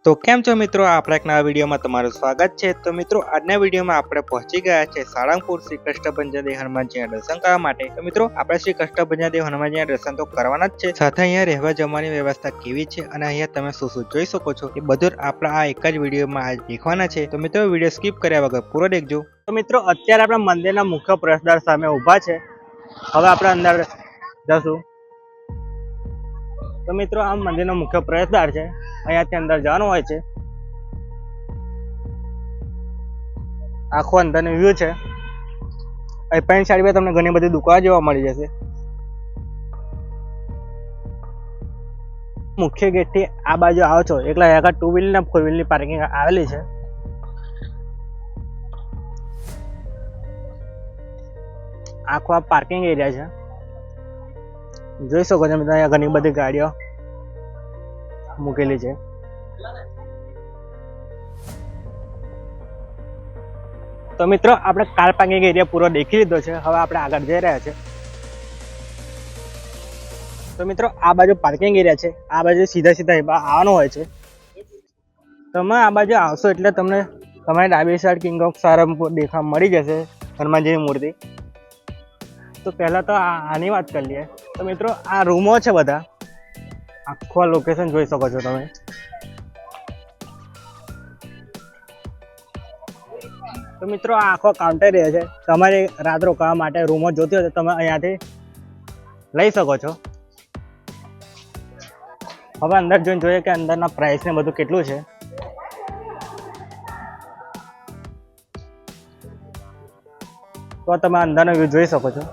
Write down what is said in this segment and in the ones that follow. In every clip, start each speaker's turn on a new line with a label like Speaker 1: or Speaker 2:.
Speaker 1: તો કેમ છો મિત્રો, આપણા એક નવા વિડીયોમાં તમારું સ્વાગત છે। તો મિત્રો આજના વિડીયોમાં આપણે પહોંચી ગયા છે સાળંગપુર શ્રી કષ્ટભંજનદેવ હનુમાનજીના દર્શન કરવા માટે। તો મિત્રો આપણે શ્રી કષ્ટભંજનદેવ હનુમાનજીના દર્શન તો કરવાના જ છે, સાથે અહીંયા રહેવા જમવાની વ્યવસ્થા કેવી છે અને અહીંયા તમે શું શું જોઈ શકો છો એ બધું આપણા આ એક જ વિડીયોમાં આજ દેખવાના છે। તો મિત્રો વિડીયો સ્કીપ કર્યા વગર પૂરો દેખજો। તો મિત્રો અત્યારે આપણે મંદિરના મુખ્ય પ્રવેશદ્વાર સામે ઊભા છે, હવે આપણે અંદર જશું। તો મિત્રો આ મંદિરનો મુખ્ય પ્રવેશદ્વાર છે, અહીંયાથી અંદર જવાનું હોય છે। આખો અંદરનો વ્યૂ છે। અહીં પેન્ટ સાઈડ પર તમને ઘણી બધી દુકાનો જોવા મળી જશે। મુખ્ય ગેટ થી આ બાજુ આવો છો એટલે અહીંયા ટુ વ્હીલ ને ફોર વ્હીલ ની પાર્કિંગ આવેલી છે। આખો આ પાર્કિંગ એરિયા છે, જોઈ શકો છો મિત્રો, અહીંયા ઘણી બધી ગાડીઓ મૂકેલી છે। તો મિત્રો આપણે કાર પાર્કિંગ એરિયા પૂરો દેખી લીધો છે, હવે આપણે આગળ જઈ રહ્યા છે। તો મિત્રો આ બાજુ પાર્કિંગ એરિયા છે, આ બાજુ સીધા આવવાનું હોય છે। તમે આ બાજુ આવશો એટલે તમને તમારી ડાબી સાઈડ કિંગ ઓફ સાળંગપુર દેખવા મળી જશે, હનુમાનજીની મૂર્તિ। તો પહેલા તો આની વાત કરી લઈએ। તો મિત્રો આ રૂમો છે બધા, આખો લોકેશન જોઈ શકો છો તમે। તો મિત્રો આ આખો કાઉન્ટર એરિયા છે, તમારે રાત રોકાવા માટે રૂમો જોતી હોય તો તમે અહીંયાથી લઈ શકો છો। હવે અંદર જોઈને જોઈએ કે અંદરના પ્રાઇસ ને બધું કેટલું છે। તો તમે અંદરનો વ્યૂ જોઈ શકો છો,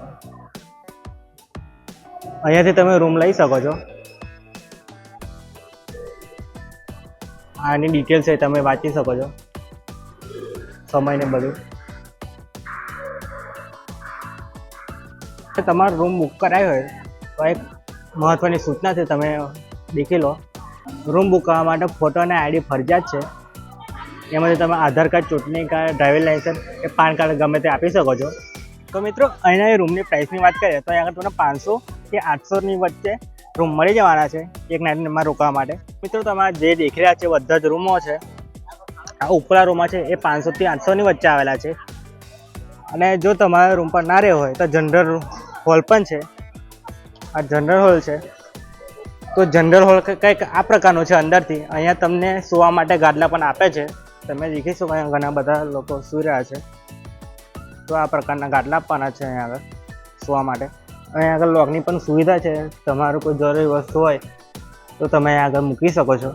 Speaker 1: અહીંયાથી તમે રૂમ લઈ શકો છો। આની ડિટેલ છે તમે વાંચી શકો છો, સમય ને બધું। તમારો રૂમ બુક કરાયો હોય તો એક મહત્વની સૂચના છે, તમે દેખી લો। રૂમ બુક કરવા માટે ફોટો અને આઈડી ફરજિયાત છે, એમાંથી તમે આધાર કાર્ડ, ચૂંટણી કાર્ડ, ડ્રાઇવિંગ લાઇસન્સ કે પાન કાર્ડ ગમે તે આપી શકો છો। તો મિત્રો અહીંના રૂમની પ્રાઇસની વાત કરીએ તો અહીંયા તમને 500 કે 800ની વચ્ચે રૂમ મળી જવાના છે એક નાઇટમાં રોકાવા માટે। મિત્રો તમારા જે દેખી રહ્યા છે બધા જ રૂમો છે, આ ઉપલા રૂમમાં છે એ 500 થી 800ની વચ્ચે આવેલા છે। અને જો તમારા રૂમ પર ના રહેવો હોય તો જનરલ હોલ પણ છે, આ જનરલ હોલ છે। તો જનરલ હોલ કંઈક આ પ્રકારનું છે અંદરથી, અહીંયા તમને સુવા માટે ગાદલા પણ આપે છે, તમે દેખી શકો અહીંયા ઘણા બધા લોકો સૂઈ રહ્યા છે। તો આ પ્રકારના ગાદલા આપવાના છે અહીંયા આગળ સુવા માટે। અહીંયા આગળ લોકની પણ સુવિધા છે, તમારું કોઈ જરૂરી વસ્તુ હોય તો તમે અહીંયા આગળ મૂકી શકો છો।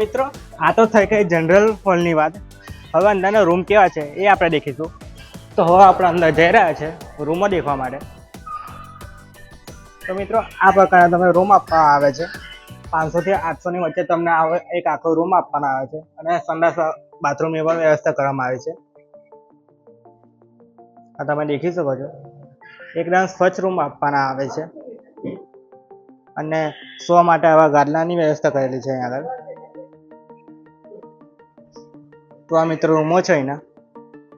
Speaker 1: મિત્રો આ તો થઈ ગઈ જનરલ હોલની વાત, હવે અંદરના રૂમ કેવા છે એ આપણે દેખીશું। તો હવે આપણે અંદર જઈ રહ્યા છે રૂમો દેખવા માટે। તો મિત્રો આ પ્રકારના તમને રૂમ આપવામાં આવે છે, 500 થી 800ની વચ્ચે તમને એક આખો રૂમ આપવામાં આવે છે, અને સંડાસ બાથરૂમની પણ વ્યવસ્થા કરવામાં આવી છે। આ તમે દેખી શકો છો, એકદમ સ્વચ્છ રૂમ આપવાના આવે છે, અને સુવા માટે આવા ગાદલાની વ્યવસ્થા કરેલી છે અહીંયા આગળ। તો આ મિત્રો રૂમો છે અહીંના।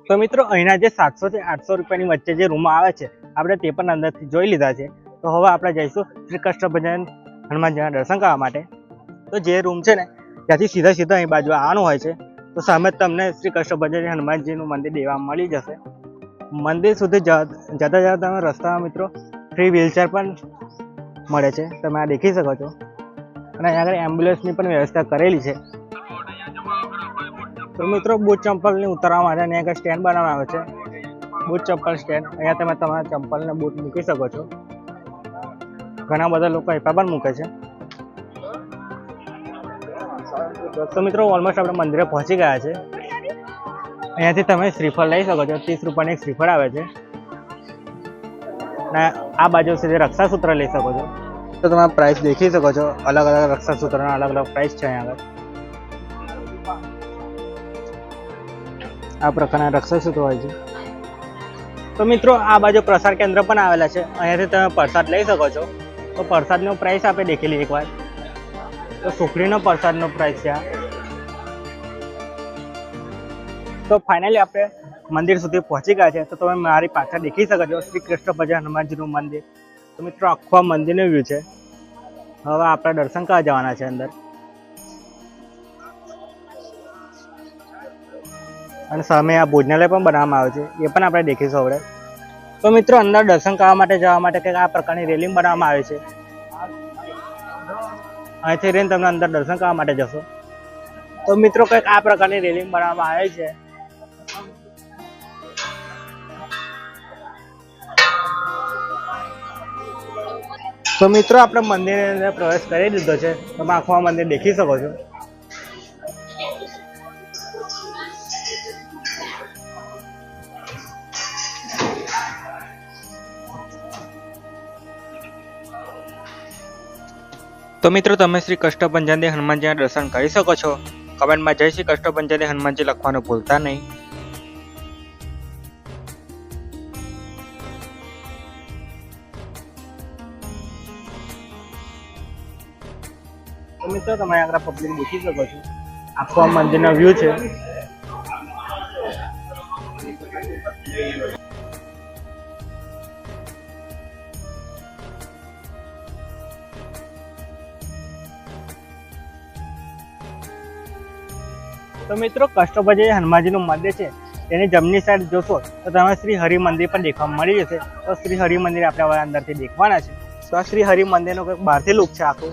Speaker 1: તો મિત્રો અહીંના જે 700 થી 800 રૂપિયાની વચ્ચે જે રૂમો આવે છે આપણે તે પણ અંદરથી જોઈ લીધા છે। તો હવે આપણે જઈશું શ્રી કષ્ટભંજન હનુમાનજીના દર્શન કરવા માટે। તો જે રૂમ છે ને ત્યાંથી સીધા અહીં બાજુ આવવાનું હોય છે, તો સામે જ તમને શ્રી કષ્ટભંજન હનુમાનજીનું મંદિર દેવા મળી જશે। મંદિર સુધી જતા તમે રસ્તામાં મિત્રો ફ્રી વ્હીલચેર પણ મળે છે, તમે આ દેખી શકો છો, અને અહીંયા આગળ એમ્બ્યુલન્સની પણ વ્યવસ્થા કરેલી છે। તો મિત્રો બૂટ ચંપલની ઉતારવા માટે અહીંયા આગળ સ્ટેન્ડ બનાવવામાં આવે છે, બૂટ ચંપલ સ્ટેન્ડ। અહીંયા તમે તમારા ચંપલને બૂટ મૂકી શકો છો, ઘણા બધા લોકો અહીં પણ મૂકે છે। તો મિત્રો ઓલમોસ્ટ આપણે મંદિરે પહોંચી ગયા છે। અહીંયાથી તમે શ્રીફળ લઈ શકો છો, 30 રૂપિયાની એક શ્રીફળ આવે છે, અને આ બાજુ સુધી રક્ષાસૂત્ર લઈ શકો છો। તો તમે પ્રાઇસ દેખી શકો છો, અલગ અલગ રક્ષાસૂત્રના અલગ અલગ પ્રાઇસ છે અહીંયા આગળ। આ પ્રકારના રક્ષાસૂત્ર હોય છે। તો મિત્રો આ બાજુ પ્રસાદ કેન્દ્ર પણ આવેલા છે, અહીંયાથી તમે પ્રસાદ લઈ શકો છો। તો પ્રસાદનો પ્રાઇસ આપણે દેખેલી એકવાર, તો સુખડીનો પ્રસાદનો પ્રાઇસ છે આ। તો ફાઇનલી આપણે મંદિર સુધી પહોંચી ગયા છે। તો તમે મારી પાછળ દેખી શકો છો શ્રી કૃષ્ણ ભજન હનુમાનજીનું મંદિર, તો મિત્રો આખું આ મંદિરનો વ્યૂ છે. હવે આપણે દર્શન કરવા જવાના છે અંદર, અને સામે આ ભોજનાલય પણ બનાવવામાં આવે છે, એ પણ આપણે દેખીશું આપણે. તો મિત્રો અંદર દર્શન કરવા માટે જવા માટે કંઈક આ પ્રકારની રેલિંગ બનાવવામાં આવે છે. અહીંથી રહીને તમે અંદર દર્શન કરવા માટે જશો. તો મિત્રો કંઈક આ પ્રકારની રેલિંગ બનાવવામાં આવે છે. તો મિત્રો આપણે મંદિરની અંદર પ્રવેશ કરી દીધો છે. તમે આખું આ મંદિર દેખી શકો છો. તો મિત્રો તમે શ્રી કષ્ટભંજન હનુમાનજીના દર્શન કરી શકો છો. કમેન્ટમાં જય શ્રી કષ્ટભંજન હનુમાનજી લખવાનું ભૂલતા નહીં. તો મિત્રો તમે આગળ પબ્લિક દેખી શકો છો. આખો મંદિરનો વ્યૂ છે. તો મિત્રો કષ્ટભંજન હનુમાનજીનું મંદિર છે, તેની જમણી સાઈડ જોશો તો તમે શ્રી હરિ મંદિર પણ દેખવા મળી જશે. તો શ્રી હરિ મંદિર આપણે હવે અંદરથી દેખવાના છે. તો આ શ્રી હરિ મંદિરનો કંઈક બહારથી લુક છે. આખું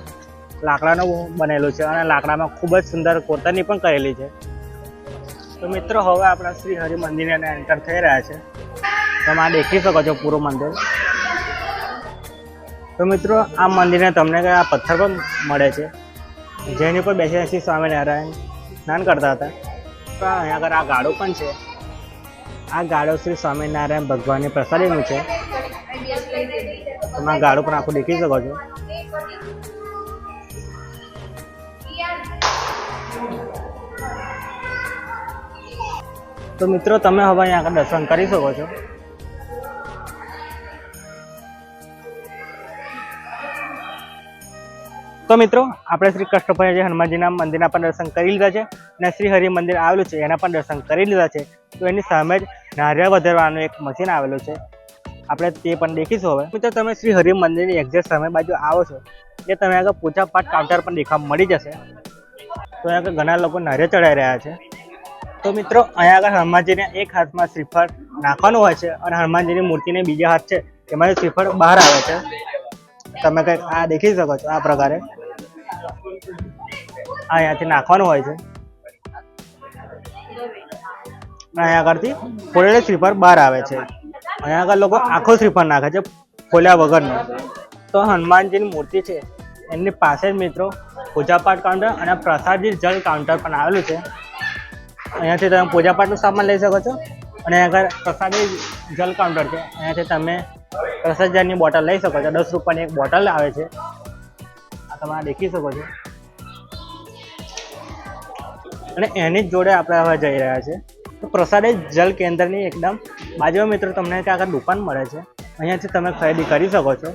Speaker 1: લાકડાનું બનેલું છે અને લાકડામાં ખૂબ જ સુંદર કોતરણી પણ કરેલી છે. તો મિત્રો હવે આપણા શ્રી હરિ મંદિરની અંદર એન્ટર થઈ રહ્યા છે. તમે આ દેખી શકો છો પૂરું મંદિર. તો મિત્રો આ મંદિરને તમને આ પથ્થર પણ મળે છે, જેની ઉપર બેસી શ્રી સ્વામિનારાયણ સ્નાન કરતા હતા. તો અહીંયા આગળ આ ગાડું પણ છે. આ ગાડું શ્રી સ્વામિનારાયણ ભગવાનની પ્રસાદીનું છે. તમે આ ગાડું પણ આખું દેખી શકો છો. તો મિત્રો તમે હવે અહીંયા આગળ દર્શન કરી શકો છો. તો મિત્રો આપણે શ્રી કષ્ટભંજન હનુમાનજીના મંદિરના પણ દર્શન કરી લીધા છે, અને શ્રી હરિ મંદિર આવેલું છે એના પણ દર્શન કરી લીધા છે. તો એની સામે જ નારિયેળ વધારવાનું એક મશીન આવેલું છે, આપણે તે પણ દેખીશું. હવે મિત્રો તમે શ્રી હરિ મંદિરની એક્ઝેક્ટ સામે બાજુ આવો છો એટલે તમે આગળ પૂજા પાઠ કાઉન્ટર પણ દેખવા મળી જશે. તો અહીંયા આગળ ઘણા લોકો નારિયેળ ચડાવી રહ્યા છે. તો મિત્રો અહીંયા આગળ હનુમાનજીને એક હાથમાં શ્રીફળ નાખવાનું હોય છે, અને હનુમાનજીની મૂર્તિને બીજા હાથ છે એમાંથી શ્રીફળ બહાર આવે છે. તમે કંઈક આ દેખી શકો છો. આ પ્રકારે અહીંયાથી નાખવાનું હોય છે, અહીંયા આગળથી ફોડેલું શ્રીફળ બહાર આવે છે. અહીંયા આગળ લોકો આખો શ્રીફળ નાખે છે, ફોલ્યા વગરનો. તો હનુમાનજીની મૂર્તિ છે એમની પાસે જ મિત્રો પૂજાપાઠ કાઉન્ટર અને પ્રસાદી જલ કાઉન્ટર પણ આવેલું છે. અહીંયાથી તમે પૂજાપાઠનું સામાન લઈ શકો છો, અને આગળ પ્રસાદી જલ કાઉન્ટર છે. અહીંયાથી તમે પ્રસાદ જળની બોટલ લઈ શકો છો. 10 રૂપિયાની એક બોટલ આવે છે, આ તમે દેખી શકો છો. અને એની જ જોડે આપણે હવે જઈ રહ્યા છે. તો પ્રસાદી જલ કેન્દ્રની એકદમ બાજુમાં મિત્રો તમને ત્યાં આગળ દુકાન મળે છે, અહીંયાથી તમે ખરીદી કરી શકો છો.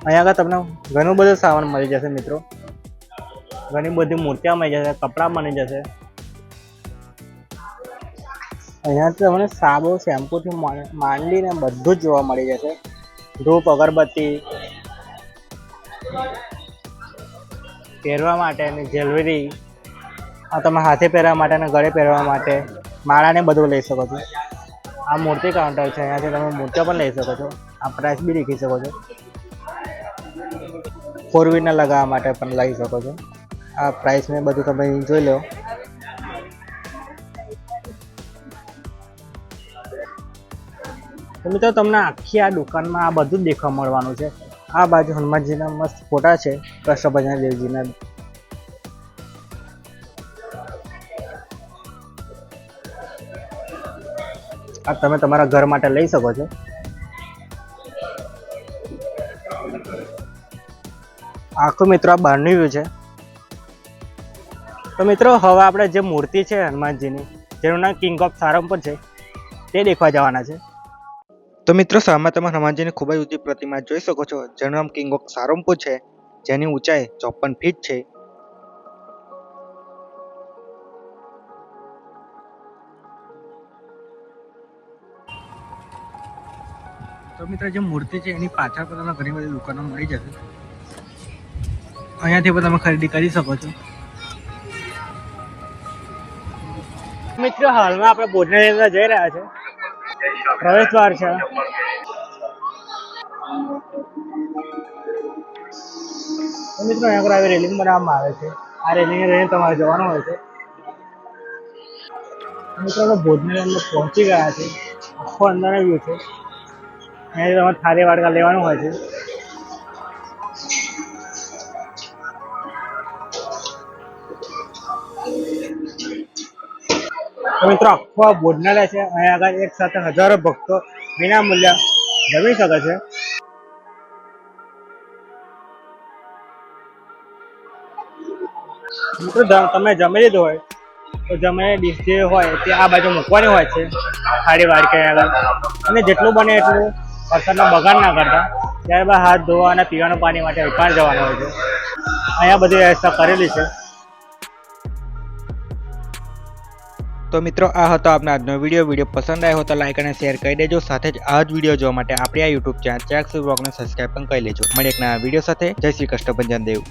Speaker 1: અહીંયા આગળ તમને ઘણું બધું સામાન મળી જશે મિત્રો. ઘણી બધી મૂર્તિઓ મળી જશે, કપડાં મળી જશે. અહીંયાથી તમને સાબુ શેમ્પૂથી માંડીને બધું જ જોવા મળી જશે. ધૂપ અગરબત્તી, પહેરવા માટેની જ્વેલરી, આ તમે હાથે પહેરવા માટે અને ગળે પહેરવા માટે માળાને બધું લઈ શકો છો. આ મૂર્તિ કાઉન્ટર છે, અહીંયાથી તમે મૂર્તિઓ પણ લઈ શકો છો. આ પ્રાઇસ બી દેખી શકો છો. 4 વ્હીલર લગાવવા માટે પણ લઈ શકો છો. આ પ્રાઇસ ને બધું તમે જોઈ લો. તો મિત્રો તમને આખી આ દુકાનમાં આ બધું જ દેખવા મળવાનું છે. આ બાજુ હનુમાનજીના મસ્ત ફોટા છે, કૃષ્ણ દેવજીના. આ તમે તમારા ઘર માટે લઈ શકો છો. આખું મિત્રો આ બહારનું વ્યૂ છે. તો મિત્રો હવે આપણે જે મૂર્તિ છે હનુમાનજીની, જેનું નામ કિંગ ઓફ સારંગપુર છે, તે દેખવા જવાના છે. તો મિત્રો સામે તમે હનુમાનજીની ખૂબ જ ઊંચી પ્રતિમા જોઈ શકો છો, જેનું નામ કિંગ ઓફ સારંગપુર છે, જેની ઊંચાઈ 54 ફીટ છે. તો તો મિત્રો જે મૂર્તિ છે એની પાછળ પણ તમને ઘણી બધી દુકાનો મળી જશે. અહીંયાથી પણ તમે ખરીદી કરી શકો છો. મિત્રો હાલમાં આપણે ભોજનાલય અંદર જઈ રહ્યા છે. પ્રવેશ દ્વાર છે. મિત્રો અહીંયા આગળ આવી રેલિંગ બનાવવામાં આવે છે. આ રેલિંગ રહીને તમારે જવાનું હોય છે. મિત્રો આપણે ભોજનાલય અંદર પહોંચી ગયા છે. આખો અંદરનો વ્યૂ છે. અહીંયાથી તમારે થાળી વાડકા લેવાનું હોય છે. તો મિત્રો આખો ભોજનાલય છે. અહીંયા આગળ એક સાથે હજારો ભક્તો વિના મૂલ્ય જમી શકે છે. મિત્રો તમે જમી લીધું હોય તો જમેલી ડીશ જે હોય તે આ બાજુ મૂકવાની હોય છે થાળી વાડકે આગળ. અને જેટલું બને એટલું વરસાદનો બગાડ ના કરતા. ત્યારબાદ હાથ ધોવા અને પીવાનું પાણી માટે ઉપાડ જવાનું હોય છે. અહીંયા બધી વ્યવસ્થા કરેલી છે. તો મિત્રો આ હતો આપનો આજનો વિડીયો પસંદ આવ્યો હોય તો લાઈક અને શેર કરી દેજો. સાથે જ આ જ વિડીયો જોવા માટે આપણી આ યુટ્યુબ ચેનલ ચેક્સ બ્લોગને સબસ્ક્રાઈબ પણ કરી લેજો. મળીએ એક નવા વિડીયો સાથે. જય શ્રી કૃષ્ણ ભંજન દેવ.